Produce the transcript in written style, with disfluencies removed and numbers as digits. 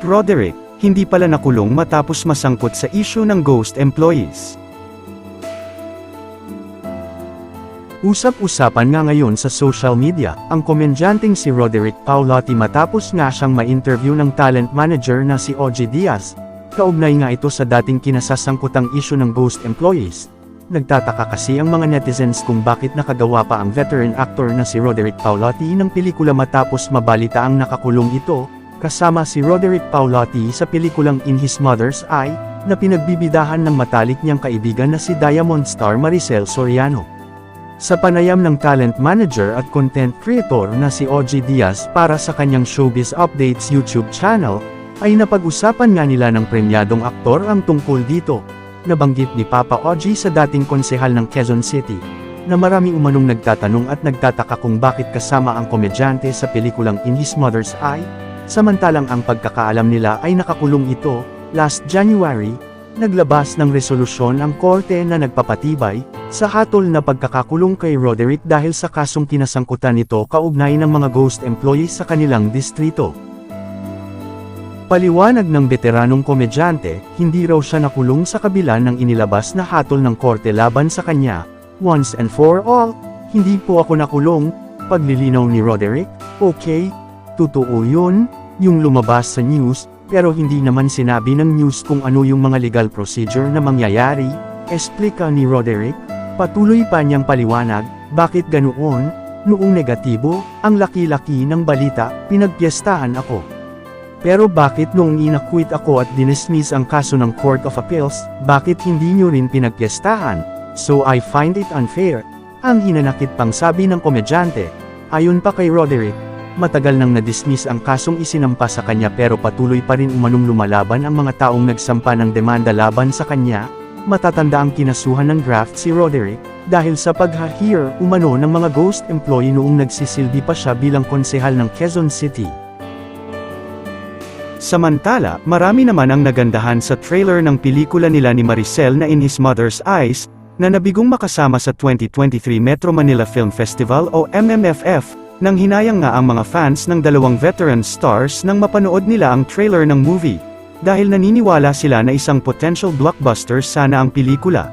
Roderick, hindi pala nakulong matapos masangkot sa issue ng ghost employees. Usap-usapan nga ngayon sa social media, ang komedyanteng si Roderick Paulotti matapos nga siyang ma-interview ng talent manager na si OG Diaz. Kaugnay nga ito sa dating kinasasangkutang issue ng ghost employees. Nagtataka kasi ang mga netizens kung bakit nakagawa pa ang veteran actor na si Roderick Paulotti ng pelikula matapos mabalita ang nakakulong ito, kasama si Roderick Paulotti sa pelikulang In His Mother's Eye, na pinagbibidahan ng matalik niyang kaibigan na si Diamond star Maricel Soriano. Sa panayam ng talent manager at content creator na si OG Diaz para sa kanyang Showbiz Updates YouTube channel, ay napag-usapan nga nila ng premyadong aktor ang tungkol dito. Nabanggit ni Papa OG sa dating konsehal ng Quezon City, na maraming umanong nagtatanong at nagtataka kung bakit kasama ang komedyante sa pelikulang In His Mother's Eye, samantalang ang pagkakaalam nila ay nakakulong ito. Last January, naglabas ng resolusyon ang korte na nagpapatibay sa hatol na pagkakakulong kay Roderick dahil sa kasong kinasangkutan nito kaugnay ng mga ghost employees sa kanilang distrito. Paliwanag ng veteranong komedyante, hindi raw siya nakulong sa kabila ng inilabas na hatol ng korte laban sa kanya. Once and for all, hindi po ako nakulong, paglilinaw ni Roderick. Okay, totoo yun, yung lumabas sa news, pero hindi naman sinabi ng news kung ano yung mga legal procedure na mangyayari, explika ni Roderick. Patuloy pa niyang paliwanag, bakit ganoon, noong negatibo, ang laki-laki ng balita, pinagpiestahan ako. Pero bakit noong inakwit ako at dinismiss ang kaso ng Court of Appeals, bakit hindi niyo rin pinagpiestahan? So I find it unfair, ang hinanakit pang sabi ng komedyante. Ayon pa kay Roderick, matagal nang na-dismiss ang kasong isinampa sa kanya pero patuloy pa rin umanong lumalaban ang mga taong nagsampa ng demanda laban sa kanya. Matatanda ang kinasuhan ng graft si Roderick, dahil sa pagha-hire umano ng mga ghost employee noong nagsisilbi pa siya bilang konsehal ng Quezon City. Samantala, marami naman ang nagandahan sa trailer ng pelikula nila ni Maricel na In His Mother's Eyes, na nabigong makasama sa 2023 Metro Manila Film Festival o MMFF, nang hinayang nga ang mga fans ng dalawang veteran stars nang mapanood nila ang trailer ng movie. Dahil naniniwala sila na isang potential blockbuster sana ang pelikula.